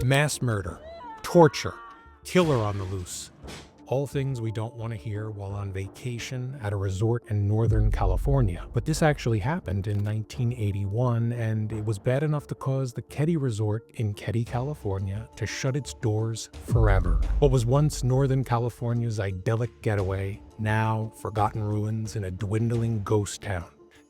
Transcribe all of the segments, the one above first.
Mass murder, torture, killer on the loose. All things we don't want to hear while on vacation at a resort in Northern California. But this actually happened in 1981, and it was bad enough to cause the Keddie Resort in Keddie, California, to shut its doors forever. What was once Northern California's idyllic getaway, now forgotten ruins in a dwindling ghost town.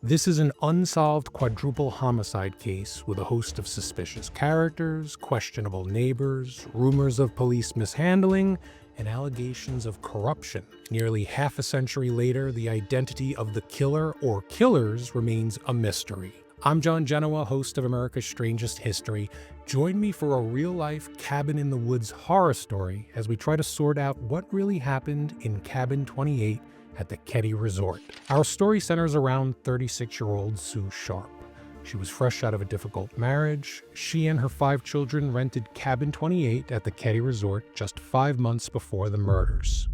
This is an unsolved quadruple homicide case with a host of suspicious characters, questionable neighbors, rumors of police mishandling, and allegations of corruption. Nearly half a century later, the identity of the killer or killers remains a mystery. I'm John Genoa, host of America's Strangest History. Join me for a real-life cabin-in-the-woods horror story as we try to sort out what really happened in Cabin 28 at the Keddie Resort. Our story centers around 36-year-old Sue Sharp. She was fresh out of a difficult marriage. She and her 5 children rented Cabin 28 at the Keddie Resort just 5 months before the murders.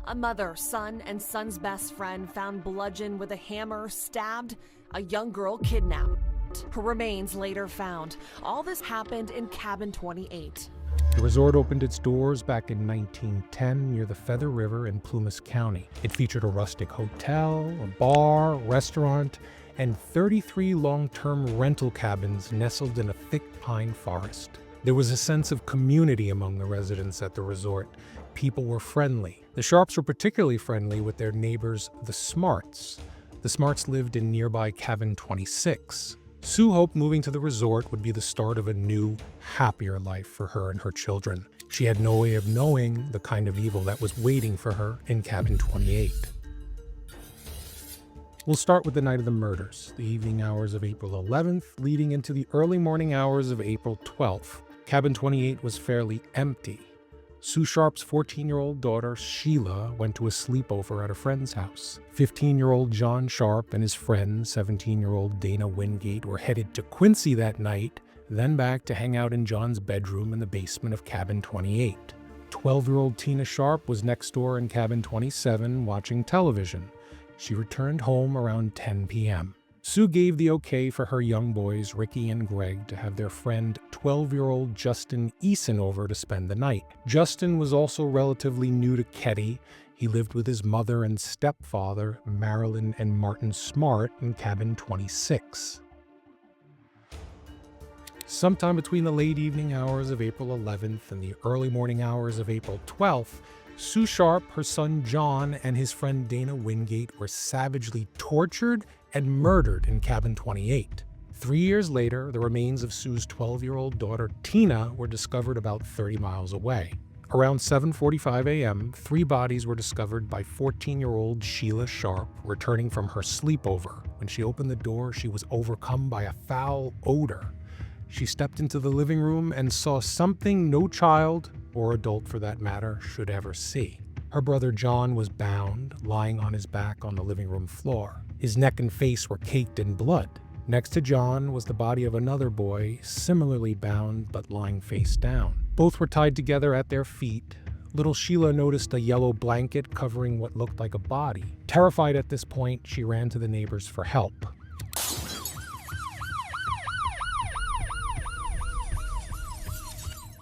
A mother, son, and son's best friend found bludgeoned with a hammer, stabbed, a young girl kidnapped. Her remains later found. All this happened in Cabin 28. The resort opened its doors back in 1910 near the Feather River in Plumas County. It featured a rustic hotel, a bar, restaurant, and 33 long-term rental cabins nestled in a thick pine forest. There was a sense of community among the residents at the resort. People were friendly. The Sharps were particularly friendly with their neighbors, the Smarts. The Smarts lived in nearby Cabin 26. Sue hoped moving to the resort would be the start of a new, happier life for her and her children. She had no way of knowing the kind of evil that was waiting for her in Cabin 28. We'll start with the night of the murders, the evening hours of April 11th, leading into the early morning hours of April 12th. Cabin 28 was fairly empty. Sue Sharp's 14-year-old daughter, Sheila, went to a sleepover at a friend's house. 15-year-old John Sharp and his friend, 17-year-old Dana Wingate, were headed to Quincy that night, then back to hang out in John's bedroom in the basement of Cabin 28. 12-year-old Tina Sharp was next door in Cabin 27 watching television. She returned home around 10 p.m. Sue gave the okay for her young boys, Ricky and Greg, to have their friend 12-year-old Justin Eason over to spend the night. Justin was also relatively new to Keddie. He lived with his mother and stepfather, Marilyn and Martin Smart, in Cabin 26. Sometime between the late evening hours of April 11th and the early morning hours of April 12th, Sue Sharp, her son John, and his friend Dana Wingate were savagely tortured and murdered in Cabin 28. 3 years later, the remains of Sue's 12-year-old daughter Tina were discovered about 30 miles away. Around 7:45 a.m., 3 bodies were discovered by 14-year-old Sheila Sharp returning from her sleepover. When she opened the door, she was overcome by a foul odor. She stepped into the living room and saw something no child, or adult for that matter, should ever see. Her brother John was bound, lying on his back on the living room floor. His neck and face were caked in blood. Next to John was the body of another boy, similarly bound but lying face down. Both were tied together at their feet. Little Sheila noticed a yellow blanket covering what looked like a body. Terrified at this point, she ran to the neighbors for help.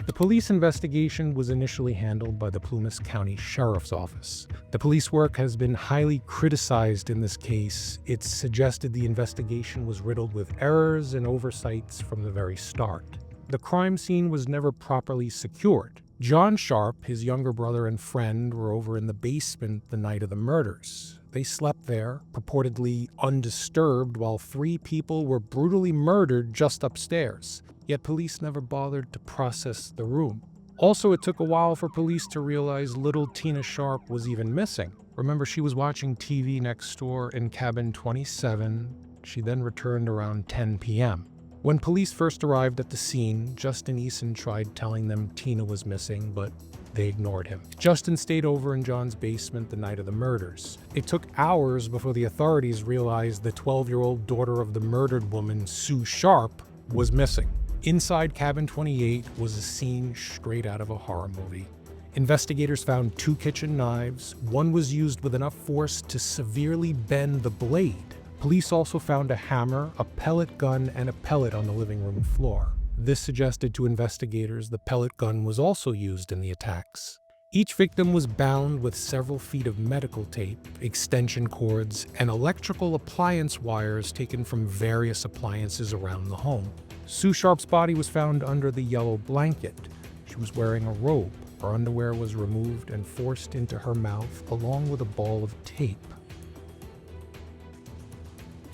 The police investigation was initially handled by the Plumas County Sheriff's Office. The police work has been highly criticized in this case. It's suggested the investigation was riddled with errors and oversights from the very start. The crime scene was never properly secured. John Sharp, his younger brother and friend, were over in the basement the night of the murders. They slept there, purportedly undisturbed, while 3 people were brutally murdered just upstairs. Yet police never bothered to process the room. Also, it took a while for police to realize little Tina Sharp was even missing. Remember, she was watching TV next door in Cabin 27. She then returned around 10 p.m. When police first arrived at the scene, Justin Eason tried telling them Tina was missing, but they ignored him. Justin stayed over in John's basement the night of the murders. It took hours before the authorities realized the 12-year-old daughter of the murdered woman, Sue Sharp, was missing. Inside Cabin 28 was a scene straight out of a horror movie. Investigators found 2 kitchen knives. One was used with enough force to severely bend the blade. Police also found a hammer, a pellet gun, and a pellet on the living room floor. This suggested to investigators the pellet gun was also used in the attacks. Each victim was bound with several feet of medical tape, extension cords, and electrical appliance wires taken from various appliances around the home. Sue Sharp's body was found under the yellow blanket. She was wearing a robe. Her underwear was removed and forced into her mouth along with a ball of tape.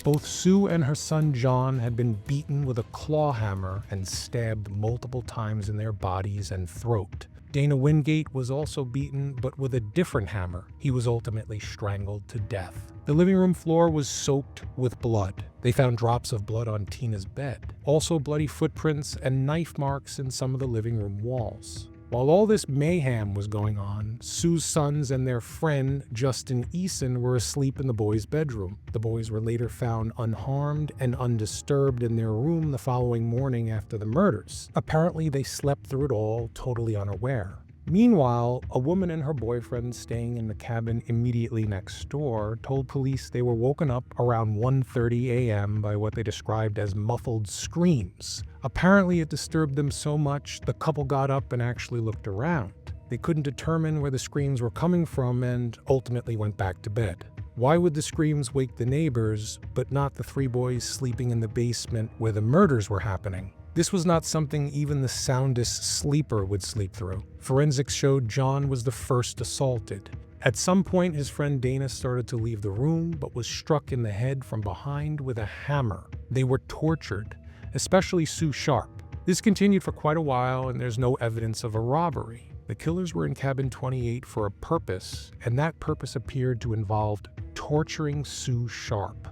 Both Sue and her son John had been beaten with a claw hammer and stabbed multiple times in their bodies and throat. Dana Wingate was also beaten, but with a different hammer. He was ultimately strangled to death. The living room floor was soaked with blood. They found drops of blood on Tina's bed, also bloody footprints and knife marks in some of the living room walls. While all this mayhem was going on, Sue's sons and their friend, Justin Eason, were asleep in the boys' bedroom. The boys were later found unharmed and undisturbed in their room the following morning after the murders. Apparently, they slept through it all, totally unaware. Meanwhile, a woman and her boyfriend staying in the cabin immediately next door told police they were woken up around 1:30 a.m. by what they described as muffled screams. Apparently, it disturbed them so much, the couple got up and actually looked around. They couldn't determine where the screams were coming from and ultimately went back to bed. Why would the screams wake the neighbors, but not the three boys sleeping in the basement where the murders were happening? This was not something even the soundest sleeper would sleep through. Forensics showed John was the first assaulted. At some point, his friend Dana started to leave the room, but was struck in the head from behind with a hammer. They were tortured, especially Sue Sharp. This continued for quite a while, and there's no evidence of a robbery. The killers were in cabin 28 for a purpose, and that purpose appeared to involve torturing Sue Sharp.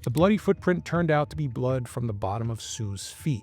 The bloody footprint turned out to be blood from the bottom of Sue's feet.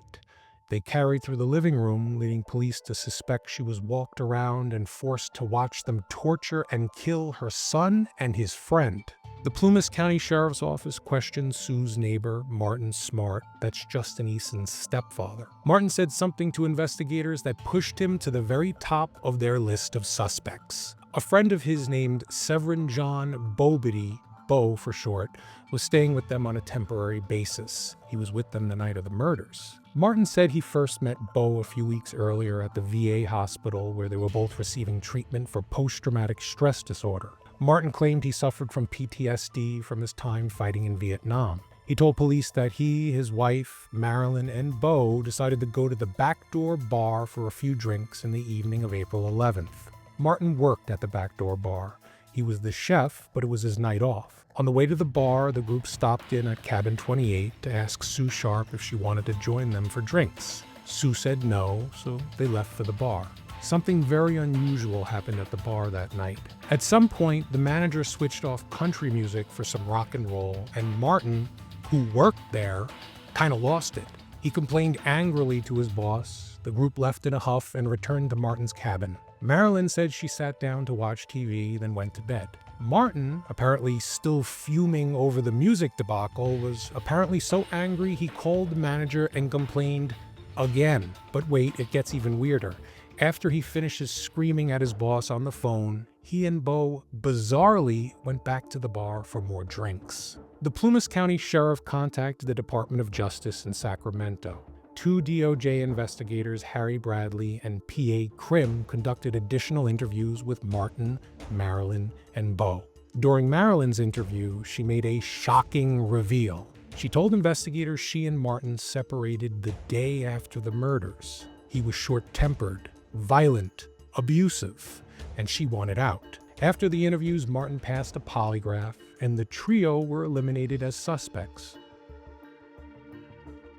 They carried through the living room, leading police to suspect she was walked around and forced to watch them torture and kill her son and his friend. The Plumas County Sheriff's Office questioned Sue's neighbor, Martin Smart, that's Justin Eason's stepfather. Martin said something to investigators that pushed him to the very top of their list of suspects. A friend of his named Severin John Bobity, Bo for short, was staying with them on a temporary basis. He was with them the night of the murders. Martin said he first met Bo a few weeks earlier at the VA hospital where they were both receiving treatment for post-traumatic stress disorder. Martin claimed he suffered from PTSD from his time fighting in Vietnam. He told police that he, his wife, Marilyn, and Bo decided to go to the backdoor bar for a few drinks in the evening of April 11th. Martin worked at the backdoor bar. He was the chef, but it was his night off. On the way to the bar, the group stopped in at cabin 28 to ask Sue Sharp if she wanted to join them for drinks. Sue said no, so they left for the bar. Something very unusual happened at the bar that night. At some point, the manager switched off country music for some rock and roll, and Martin, who worked there, kind of lost it. He complained angrily to his boss. The group left in a huff and returned to Martin's cabin. Marilyn said she sat down to watch TV, then went to bed. Martin, apparently still fuming over the music debacle, was apparently so angry he called the manager and complained again. But wait, it gets even weirder. After he finishes screaming at his boss on the phone, he and Bo bizarrely went back to the bar for more drinks. The Plumas County Sheriff contacted the Department of Justice in Sacramento. Two DOJ investigators, Harry Bradley and P.A. Krim, conducted additional interviews with Martin, Marilyn, and Bo. During Marilyn's interview, she made a shocking reveal. She told investigators she and Martin separated the day after the murders. He was short-tempered, violent, abusive, and she wanted out. After the interviews, Martin passed a polygraph, and the trio were eliminated as suspects.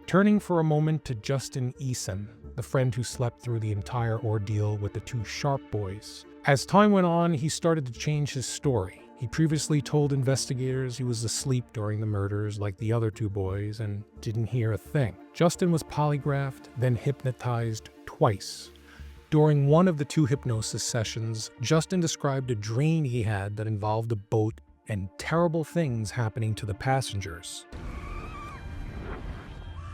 Turning for a moment to Justin Eason, the friend who slept through the entire ordeal with the two Sharp boys. As time went on, he started to change his story. He previously told investigators he was asleep during the murders like the other two boys and didn't hear a thing. Justin was polygraphed, then hypnotized twice. During one of the two hypnosis sessions, Justin described a dream he had that involved a boat and terrible things happening to the passengers.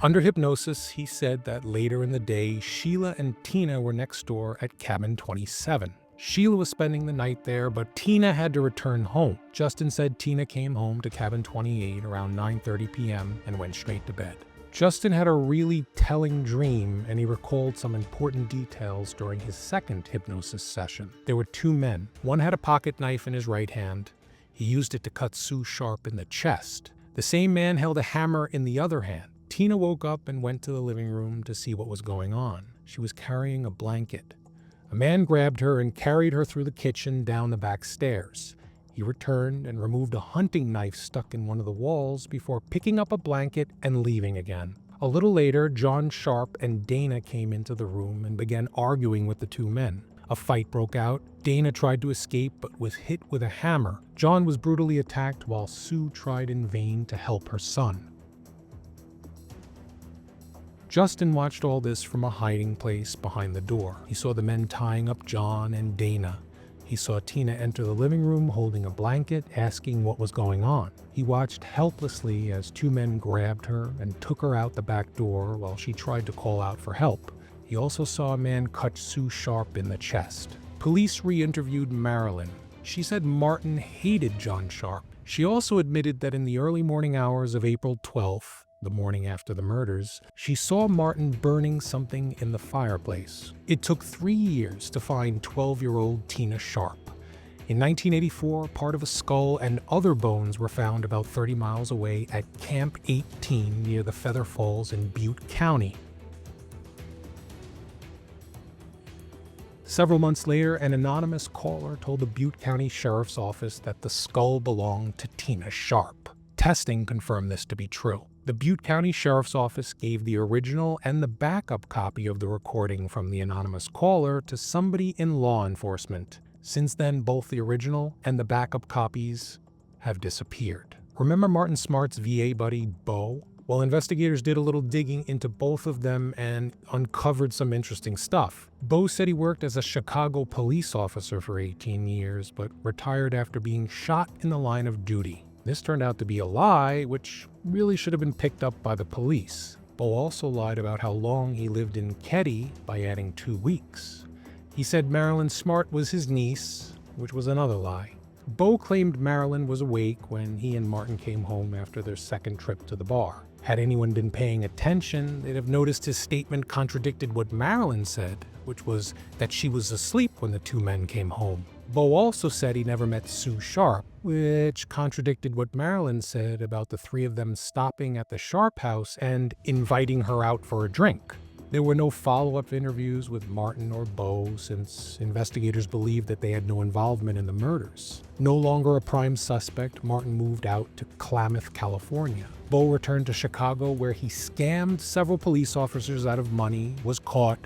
Under hypnosis, he said that later in the day, Sheila and Tina were next door at cabin 27. Sheila was spending the night there, but Tina had to return home. Justin said Tina came home to cabin 28 around 9:30 p.m. and went straight to bed. Justin had a really telling dream, and he recalled some important details during his second hypnosis session. There were two men. One had a pocket knife in his right hand. He used it to cut Sue Sharp in the chest. The same man held a hammer in the other hand. Tina woke up and went to the living room to see what was going on. She was carrying a blanket. A man grabbed her and carried her through the kitchen down the back stairs. He returned and removed a hunting knife stuck in one of the walls before picking up a blanket and leaving again. A little later, John Sharp and Dana came into the room and began arguing with the two men. A fight broke out. Dana tried to escape but was hit with a hammer. John was brutally attacked while Sue tried in vain to help her son. Justin watched all this from a hiding place behind the door. He saw the men tying up John and Dana. He saw Tina enter the living room holding a blanket, asking what was going on. He watched helplessly as two men grabbed her and took her out the back door while she tried to call out for help. He also saw a man cut Sue Sharp in the chest. Police re-interviewed Marilyn. She said Martin hated John Sharp. She also admitted that in the early morning hours of April 12th, the morning after the murders, she saw Martin burning something in the fireplace. It took 3 years to find 12-year-old Tina Sharp. In 1984, part of a skull and other bones were found about 30 miles away at Camp 18 near the Feather Falls in Butte County. Several months later, an anonymous caller told the Butte County Sheriff's Office that the skull belonged to Tina Sharp. Testing confirmed this to be true. The Butte County Sheriff's Office gave the original and the backup copy of the recording from the anonymous caller to somebody in law enforcement. Since then, both the original and the backup copies have disappeared. Remember Martin Smart's VA buddy, Bo? Well, investigators did a little digging into both of them and uncovered some interesting stuff. Bo said he worked as a Chicago police officer for 18 years, but retired after being shot in the line of duty. This turned out to be a lie, which really should have been picked up by the police. Bo also lied about how long he lived in Keddie by adding 2 weeks. He said Marilyn Smart was his niece, which was another lie. Bo claimed Marilyn was awake when he and Martin came home after their second trip to the bar. Had anyone been paying attention, they'd have noticed his statement contradicted what Marilyn said, which was that she was asleep when the two men came home. Bo also said he never met Sue Sharp, which contradicted what Marilyn said about the three of them stopping at the Sharp house and inviting her out for a drink. There were no follow-up interviews with Martin or Bo since investigators believed that they had no involvement in the murders. No longer a prime suspect, Martin moved out to Klamath, California. Bo returned to Chicago where he scammed several police officers out of money, was caught,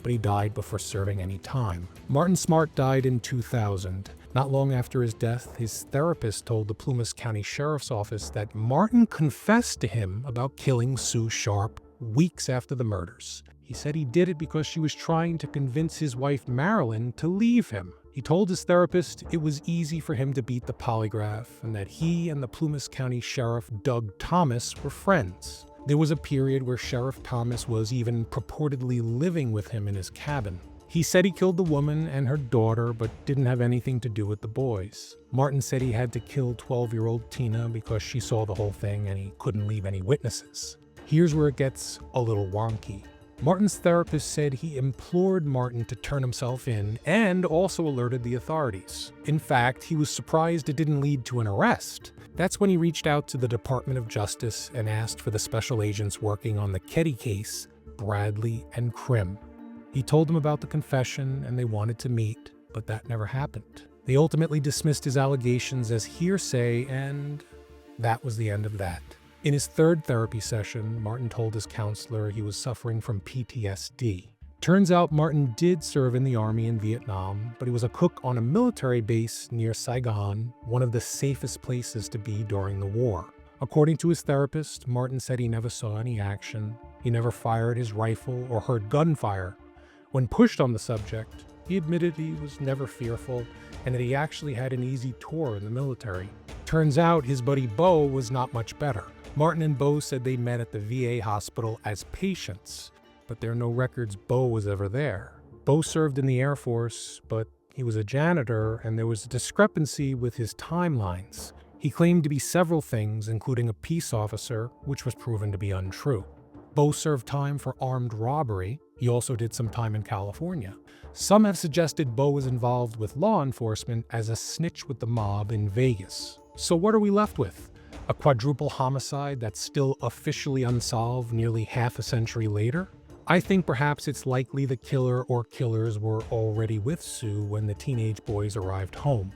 but he died before serving any time. Martin Smart died in 2000. Not long after his death, his therapist told the Plumas County Sheriff's Office that Martin confessed to him about killing Sue Sharp weeks after the murders. He said he did it because she was trying to convince his wife Marilyn to leave him. He told his therapist it was easy for him to beat the polygraph and that he and the Plumas County Sheriff Doug Thomas were friends. There was a period where Sheriff Thomas was even purportedly living with him in his cabin. He said he killed the woman and her daughter, but didn't have anything to do with the boys. Martin said he had to kill 12-year-old Tina because she saw the whole thing and he couldn't leave any witnesses. Here's where it gets a little wonky. Martin's therapist said he implored Martin to turn himself in and also alerted the authorities. In fact, he was surprised it didn't lead to an arrest. That's when he reached out to the Department of Justice and asked for the special agents working on the Keddie case, Bradley and Krim. He told them about the confession and they wanted to meet, but that never happened. They ultimately dismissed his allegations as hearsay, and that was the end of that. In his third therapy session, Martin told his counselor he was suffering from PTSD. Turns out Martin did serve in the army in Vietnam, but he was a cook on a military base near Saigon, one of the safest places to be during the war. According to his therapist, Martin said he never saw any action, he never fired his rifle or heard gunfire. When pushed on the subject, he admitted he was never fearful and that he actually had an easy tour in the military. Turns out his buddy Bo was not much better. Martin and Bo said they met at the VA hospital as patients, but there are no records Bo was ever there. Bo served in the Air Force, but he was a janitor and there was a discrepancy with his timelines. He claimed to be several things, including a peace officer, which was proven to be untrue. Bo served time for armed robbery. He also did some time in California. Some have suggested Bo was involved with law enforcement as a snitch with the mob in Vegas. So what are we left with? A quadruple homicide that's still officially unsolved nearly half a century later? I think perhaps it's likely the killer or killers were already with Sue when the teenage boys arrived home.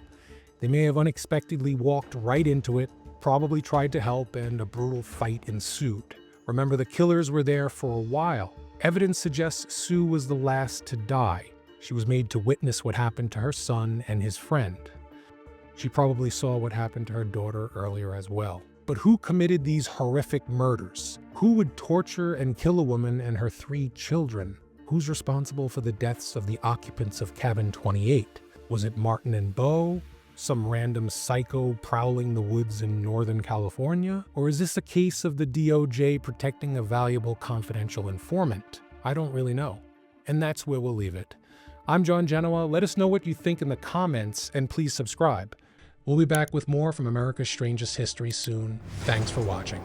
They may have unexpectedly walked right into it, probably tried to help, and a brutal fight ensued. Remember, the killers were there for a while. Evidence suggests Sue was the last to die. She was made to witness what happened to her son and his friend. She probably saw what happened to her daughter earlier as well. But who committed these horrific murders? Who would torture and kill a woman and her 3 children? Who's responsible for the deaths of the occupants of Cabin 28? Was it Martin and Bo? Some random psycho prowling the woods in Northern California? Or is this a case of the DOJ protecting a valuable confidential informant? I don't really know. And that's where we'll leave it. I'm John Genoa. Let us know what you think in the comments, and please subscribe. We'll be back with more from America's Strangest History soon. Thanks for watching.